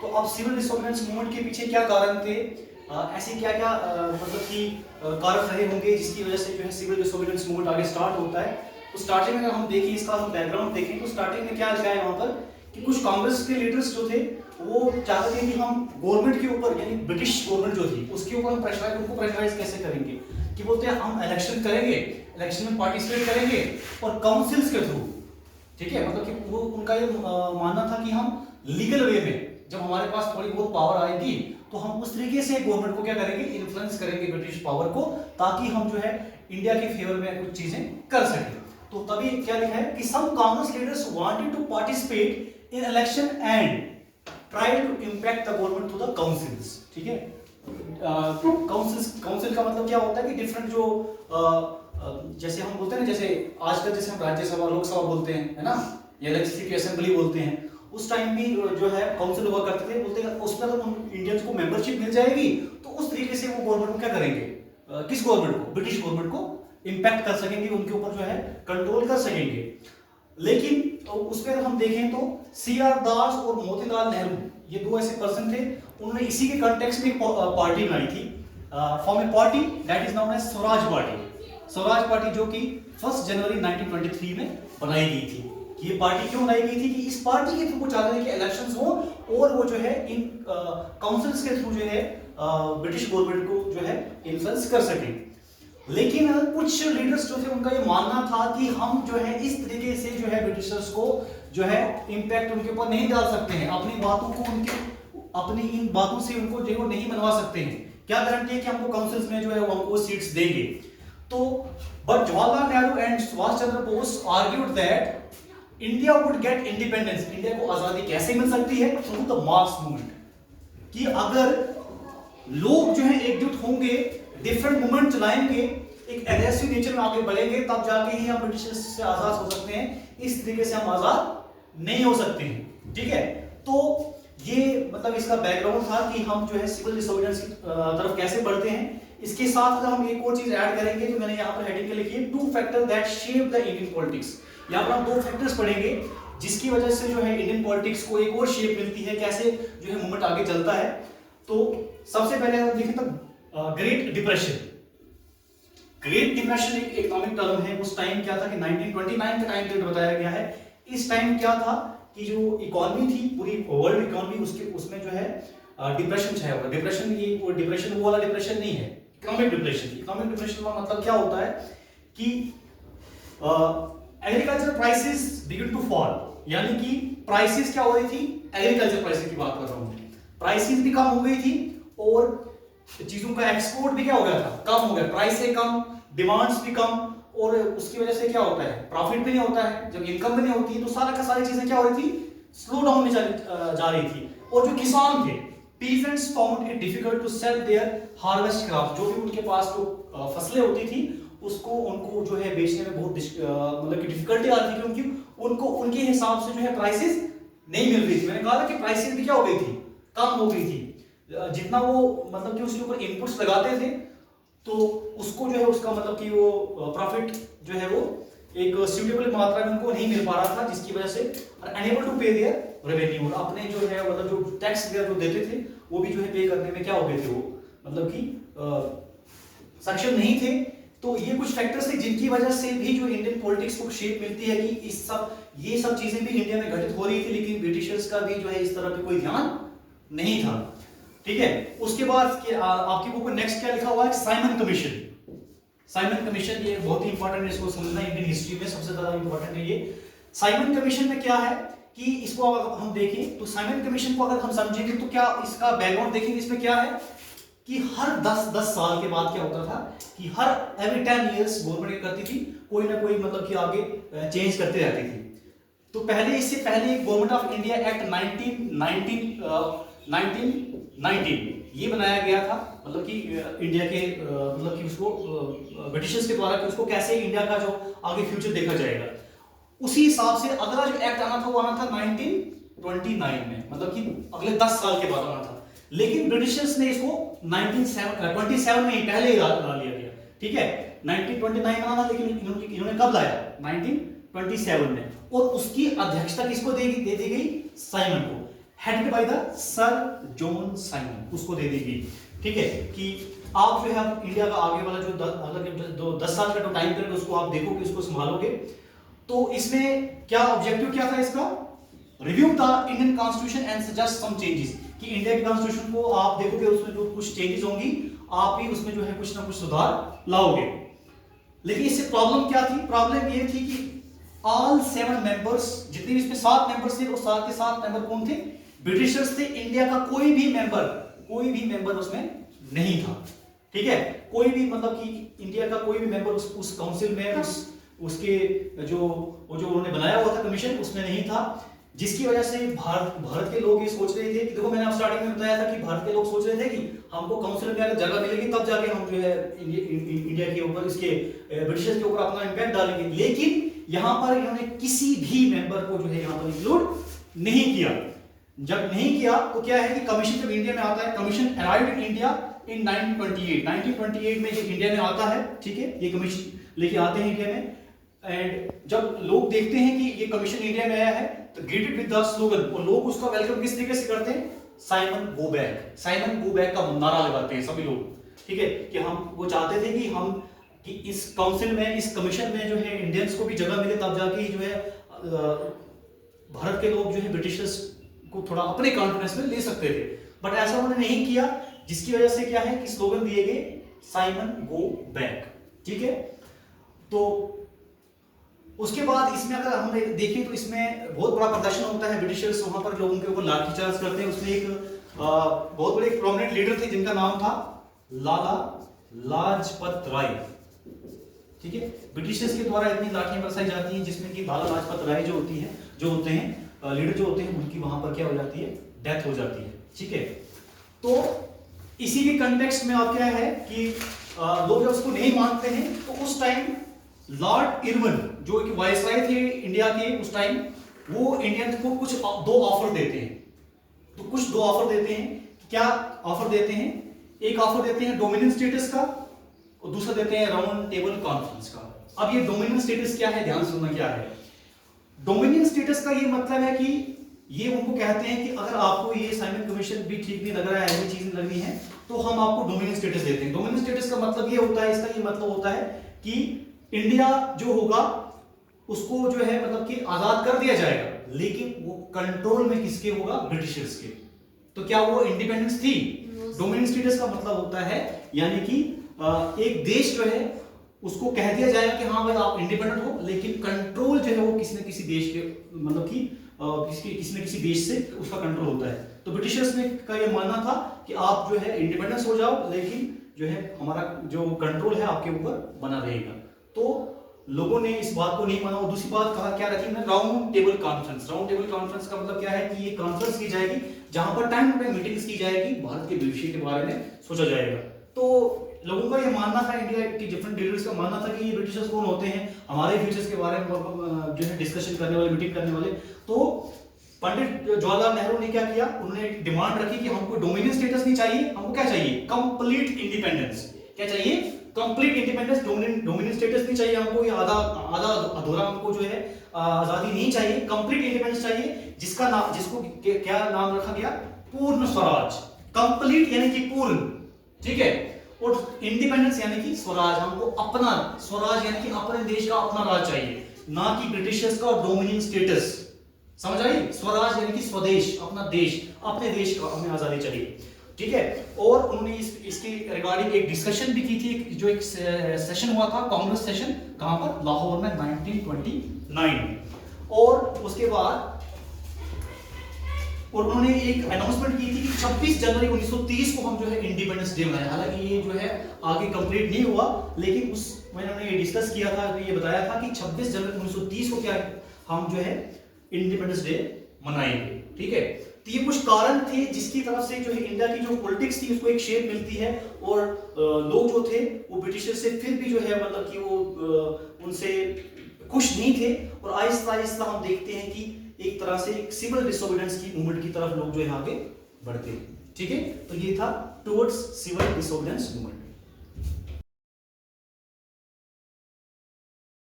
तो अब civil disobedience movement के पीछे क्या कारण थे, ऐसे क्या क्या मतलब कि कारण रहे होंगे जिसकी वजह से जो है सिविल डिसोबीडियंस मूवमेंट आगे स्टार्ट होता है। तो स्टार्टिंग में अगर हम देखें, इसका हम बैकग्राउंड देखें तो स्टार्टिंग में क्या लिखा है वहां पर कि कुछ कांग्रेस के लीडर्स जो थे वो चाहते थे कि हम गवर्नमेंट के ऊपर, यानी ब्रिटिश गवर्नमेंट जो थी उसके ऊपर हम प्रेशराइज कैसे करेंगे, कि बोलते हैं हम इलेक्शन करेंगे, इलेक्शन में पार्टिसिपेट करेंगे और काउंसिल्स के थ्रू, ठीक है, मतलब कि वो उनका ये मानना था कि हम लीगल वे में जब हमारे पास थोड़ी बहुत पावर आएगी तो हम उस तरीके से गवर्नमेंट को क्या करेंगे, इन्फ्लुएंस करेंगे ब्रिटिश पावर को, ताकि हम जो है इंडिया के फेवर में कुछ चीजें कर सकें। तो तभी क्या लिखा है कि some Congress leaders wanted to participate in election and try to impact the government through the councils, ठीक है। काउंसिल का मतलब क्या होता है कि डिफरेंट जो जैसे हम बोलते हैं ना, जैसे आजकल जैसे हम राज्यसभा लोकसभा बोलते हैं, है ना, या लेजिस्लेटिव असेंबली बोलते हैं, उस टाइम भी जो है काउंसिल हुआ करते थे, बोलते हैं उसमें अगर उन इंडियंस को मेंबरशिप मिल जाएगी तो उस तरीके से वो गवर्नमेंट को क्या करेंगे, किस गवर्नमेंट को, ब्रिटिश गवर्नमेंट को इंपैक्ट कर सकेंगे, उनके ऊपर जो है कंट्रोल कर सकेंगे। लेकिन तो उसमें हम देखें तो सी.आर. दास और मोतीलाल नेहरू, ये दो ऐसे पर्सन थे, उन्होंने इसी के कॉन्टेक्स्ट में एक पार्टी बनाई थी, form a party that is known as Swaraj party. Swaraj party जो कि 1 जनवरी 1923 में बनाई गई थी। ये पार्टी क्यों बनाई गई थी कि इस पार्टी के थ्रू वो चाहते थे कि इलेक्शंस हो और वो जो है इन काउंसिल्स के थ्रू जो है ब्रिटिश गवर्नमेंट को जो है इन्फ्लुएंस कर सके। लेकिन कुछ लीडर्स जो थे उनका ये मानना था कि हम जो है इस तरीके से जो है ब्रिटिशर्स को जो है इंपैक्ट उनके ऊपर नहीं डाल सकते हैं, अपनी बातों को उनके अपनी इन बातों से उनको जो है नहीं मनवा सकते हैं। क्या गारंटी है कि हमको काउंसिल्स में जो है वो हमको सीट्स देंगे। तो but Jawaharlal Nehru and Subhash Chandra Bose argued that India would get independence, India को आजादी कैसे मिल सकती है, थ्रू द मास मूवमेंट, कि अगर लोग जो है एकजुट होंगे, डिफरेंट मूवमेंट चलाएंगे, एक एग्रेसिव नेचर में आगे बढ़ेंगे, तब जाके ही हम ब्रिटिशर्स से आजाद हो सकते हैं। इस तरीके से हम आजाद नहीं हो सकते हैं, ठीक है। तो ये मतलब इसका बैकग्राउंड था कि हम जो है सिविल डिसोबीडियंस की तरफ कैसे बढ़ते हैं। इसके साथ अगर हम एक और चीज ऐड करेंगे जो मैंने यहाँ पर हेडिंग के लिखी है, 2 factor that shape the Indian politics. यहाँ पर हम 2 फैक्टर्स पढ़ेंगे जिसकी वजह से जो है इंडियन पॉलिटिक्स को एक और शेप मिलती है, कैसे जो है मूवमेंट आगे चलता है। तो सबसे पहले अगर देखें तो ग्रेट डिप्रेशन। ग्रेट डिप्रेशन एक इकोनॉमिक टर्म है। उस टाइम क्या था कि 1929 का टाइम पीरियड बताया गया है। इस टाइम क्या था कि जो इकोनॉमी थी, पूरी वर्ल्ड इकोनॉमी, उसमें जो है डिप्रेशन छाया हुआ। डिप्रेशन ये वो डिप्रेशन वो वाला डिप्रेशन नहीं है, इकोनॉमिक डिप्रेशन। इकोनॉमिक डिप्रेशन का मतलब क्या होता है कि agriculture prices begin to fall, यानी कि प्राइसेस क्या हो रही थी, एग्रीकल्चर प्राइसेस की बात कर रहा हूं, प्राइसेस भी कम हो गई थी और चीजों का एक्सपोर्ट भी क्या हो गया था, कम हो गया, प्राइसें कम, डिमांड्स भी कम, और उसकी वजह से क्या होता है, प्रॉफिट भी नहीं होता है। जब इनकम भी नहीं होती है तो सारा का सारी चीजें क्या हो रही थी, स्लो डाउन में जा रही थी। और जो किसान थे, peasants found it difficult to sell their harvest crops, जो भी उनके पास जो फसलें होती थी उसको उनको जो है बेचने में बहुत मतलब कि डिफिकल्टी आती थी, क्योंकि उनको उनके हिसाब से जो है प्राइसेस नहीं मिल रही थी। मैंने कहा था कि प्राइसेस भी क्या हो गई थी, कम हो गई थी। जितना वो मतलब कि उसके ऊपर इनपुट्स लगाते थे तो उसको जो है उसका मतलब कि वो प्रॉफिट जो है वो एक सुटेबल मात्रा में उनको नहीं मिल पा रहा था, जिसकी वजह से अनएबल टू पे देयर रेवेन्यू, अपने जो है मतलब जो टैक्स वगैरह जो देते थे वो भी जो है पे करने में क्या हो गए थे, वो मतलब कि सक्षम नहीं थे। तो ये कुछ फैक्टर्स थे जिनकी वजह से भी जो इंडियन पॉलिटिक्स को शेप मिलती है कि ये सब चीजें भी इंडिया में घटित हो रही थी, लेकिन ब्रिटिशर्स का भी जो है इस तरह पे कोई ध्यान नहीं था, ठीक है। उसके बाद आपकी बुक में नेक्स्ट क्या लिखा हुआ है, साइमन कमीशन। साइमन कमीशन ये बहुत ही इंपॉर्टेंट है, इसको समझना इंडियन हिस्ट्री में सबसे ज्यादा इंपॉर्टेंट है ये। साइमन कमीशन में क्या है कि इसको अगर हम देखें तो साइमन कमीशन को अगर हम समझेंगे तो क्या इसका बैकग्राउंड देखेंगे, इसमें क्या है कि हर 10 साल के बाद क्या होता था कि हर एवरी 10 इयर्स गवर्नमेंट करती थी कोई ना कोई मतलब कि आगे चेंज करते रहती थी। तो पहले इससे पहले गवर्नमेंट ऑफ इंडिया एक्ट 1919 ये बनाया गया था, मतलब कि इंडिया के मतलब कि उसको ब्रिटिशर्स के द्वारा कि उसको कैसे इंडिया का जो आगे फ्यूचर देखा जाएगा। उसी हिसाब से अगला जो एक्ट आना था वो आना था 1929 में, मतलब कि अगले 10 साल के बाद आना था। लेकिन ब्रिटिशर्स ने इसको 1927 में ही पहले ही ला लिया गया, ठीक है। 1929 में आना, लेकिन इन्होंने कब लाया, 1927 में। और उसकी अध्यक्षता किसको दे दी गई, साइमन को। Headed by the sir John Simon, उसको दे दी गई। ठीक है, कि आप जो है इंडिया का आगे वाला जो अगर 10 साल का जो टाइम पीरियड उसको आप देखोगे, उसको संभालोगे। तो इसमें क्या ऑब्जेक्टिव क्या था इसका? Review the Indian constitution and suggest some changes, कि इंडिया के कॉन्स्टिट्यूशन को आप देखोगे, उसमें जो कुछ चेंजेस होंगी, आप भी उसमें जो है कुछ ना कुछ सुधार लाओगे। लेकिन इससे प्रॉब्लम क्या थी? प्रॉब्लम ये थी कि ऑल 7 मेंबर्स, जितने भी इसमें 7 मेंबर्स थे, वो 7 के 7 मेंबर कौन थे? ब्रिटिशर्स थे। इंडिया का कोई भी मेंबर उसमें नहीं था। ठीक है, कोई भी मतलब कि इंडिया का कोई भी मेंबर उस काउंसिल में, उसके जो उन्होंने बनाया हुआ था कमीशन, उसमें नहीं था। जिसकी वजह से भारत के लोग ये सोच रहे थे कि देखो, मैंने आप स्टार्टिंग में बताया था कि भारत के लोग सोच रहे थे कि हमको काउंसिल में अगर जगह मिलेगी तब जाके हम जो है इंडिया के ऊपर, इसके ब्रिटिशर्स के ऊपर अपना इम्पैक्ट डालेंगे। लेकिन यहां पर इन्होंने किसी भी मेंबर को जो है यहां पर इंक्लूड नहीं किया। जब नहीं किया तो क्या है कि कमीशन जब इंडिया में आता है, commission arrived in India in 1928 में जब इंडिया में आता है, ठीक है, ये कमीशन लेके आते हैं इंडिया में। एंड जब लोग देखते हैं कि ये कमीशन इंडिया में आया है, तो ग्रीटेड विद द स्लोगन, और लोग उसका वेलकम किस तरीके से करते हैं? Simon go back, Simon go back का नारा लगाते हैं सभी लोग। ठीक है, कि हम वो चाहते थे कि इस काउंसिल में, इस कमीशन में जो है इंडियंस को भी जगह मिले, तब जाके जो है भारत के लोग जो है ब्रिटिशर्स को थोड़ा अपने कॉन्फिडेंस में ले सकते थे। बट ऐसा उन्होंने नहीं किया, जिसकी वजह से क्या है कि स्लोगन दिए गए साइमन गो बैक। ठीक है, तो उसके बाद इसमें अगर हम देखें तो इसमें बहुत बड़ा प्रदर्शन होता है। ब्रिटिशर्स वहां पर लोगों के ऊपर लाठीचार्ज करते हैं। उसमें एक बहुत बड़े प्रोमिनेंट लीडर थे जिनका नाम था लाला लाजपत राय। ठीक है, ब्रिटिशर्स के द्वारा इतनी लाठियां बरसाई जाती हैं जिसमें कि लाला लाजपत राय जो होते हैं लीडर जो होते हैं, उनकी वहां पर क्या हो जाती है? डेथ हो जाती है। ठीक है, तो इसी के कंटेक्स्ट में आप क्या है कि लोग जब उसको नहीं मानते हैं, तो उस टाइम लॉर्ड इरविन जो एक वायसराय थे इंडिया के उस टाइम, वो इंडियन को कुछ 2 ऑफर देते हैं। तो कुछ 2 ऑफर देते हैं। क्या ऑफर देते हैं? एक ऑफर देते हैं डोमिनियन स्टेटस का, और दूसरा देते हैं राउंड टेबल कॉन्फ्रेंस का। अब ये डोमिनियन स्टेटस क्या है, ध्यान सुनना क्या है। डोमिनियन स्टेटस का ये मतलब है कि ये उनको कहते हैं कि अगर आपको ये साइमन कमीशन भी ठीक नहीं लग रहा है, ऐसी चीजें लगनी है, तो हम आपको डोमिनियन स्टेटस देते हैं। डोमिनियन स्टेटस का मतलब ये होता है, इसका ये मतलब होता है कि इंडिया जो होगा उसको जो है मतलब कि आजाद कर दिया जाएगा, लेकिन वो कंट्रोल में किसके होगा? ब्रिटिशर्स के। तो क्या वो इंडिपेंडेंस थी? डोमिनियन स्टेटस का मतलब होता है यानी कि एक देश जो है उसको कह दिया जाएगा कि हाँ भाई आप इंडिपेंडेंट हो, लेकिन कंट्रोल जो है वो किसी न किसी देश के मतलब कि किसी न किसी देश से उसका कंट्रोल होता है। तो ब्रिटिशर्स ने का ये मानना था कि आप जो है इंडिपेंडेंस हो जाओ, लेकिन जो है हमारा जो कंट्रोल है आपके ऊपर बना रहेगा। तो लोगों ने इस बात को नहीं माना। और दूसरी बात कहा क्या रखी ना, round table conference. Round table conference का मतलब क्या है कि ये कॉन्फ्रेंस की जाएगी जहां पर टाइम टू टाइम मीटिंग्स की जाएगी, भारत के भविष्य के बारे में सोचा जाएगा। तो लोगों का ये मानना था, इंडिया के डिफरेंट लीडर्स का मानना था कि ये ब्रिटिशर्स कौन होते हैं, हमारे फ्यूचर्स के बारे में जो है डिस्कशन करने वाले, मीटिंग करने वाले। तो पंडित जवाहरलाल नेहरू ने क्या किया, उन्होंने डिमांड रखी कि हमको डोमिनियन स्टेटस नहीं चाहिए, हमको क्या चाहिए? Complete independence. क्या चाहिए? Complete independence. डोमिनियन स्टेटस नहीं चाहिए हमको, ये आधा अधूरा हमको जो है आजादी नहीं चाहिए, कंप्लीट इंडिपेंडेंस चाहिए। जिसको क्या नाम रखा गया? पूर्ण स्वराज। कंप्लीट यानी कि पूर्ण, ठीक है, और इंडिपेंडेंस यानी कि स्वराज। हमको अपना स्वराज यानी कि अपने देश का अपना राज चाहिए, ना कि ब्रिटिशर्स का डोमिनियन स्टेटस। समझ आई? स्वराज यानी कि स्वदेश, अपना देश, अपने देश का हमें आजादी चाहिए। ठीक है, और उन्होंने इसके रिगार्डिंग एक डिस्कशन भी की थी, जो एक सेशन हुआ था, कांग्रेस सेशन, कहां पर? लाहौर में 1929। और उसके बाद और उन्होंने एक अनाउंसमेंट की थी कि 26 जनवरी 1930 को हम जो है इंडिपेंडेंस डे मनाएं। हालांकि ये जो है आगे कंप्लीट नहीं हुआ, लेकिन उस मैंने ये डिस्कस किया था, तो ये बताया था कि 26 जनवरी 1930 को क्या हम जो है इंडिपेंडेंस डे मनाएंगे। ठीक है, तो ये कुछ कारण थे जिसकी तरफ से जो है इंडिया की जो पॉलिटिक्स थी उसको एक शेप मिलती है। और लोग जो थे वो ब्रिटिशर से फिर भी जो है मतलब कि वो उनसे खुश नहीं थे। और आहिस्ता आहिस्ता हम देखते हैं कि एक तरह से एक सिविल डिसोबीडियंस की मूवमेंट की तरफ लोग जो है आगे बढ़ते हैं। ठीक है, तो ये था टुवर्ड्स सिविल डिसोबीडियंस मूवमेंट।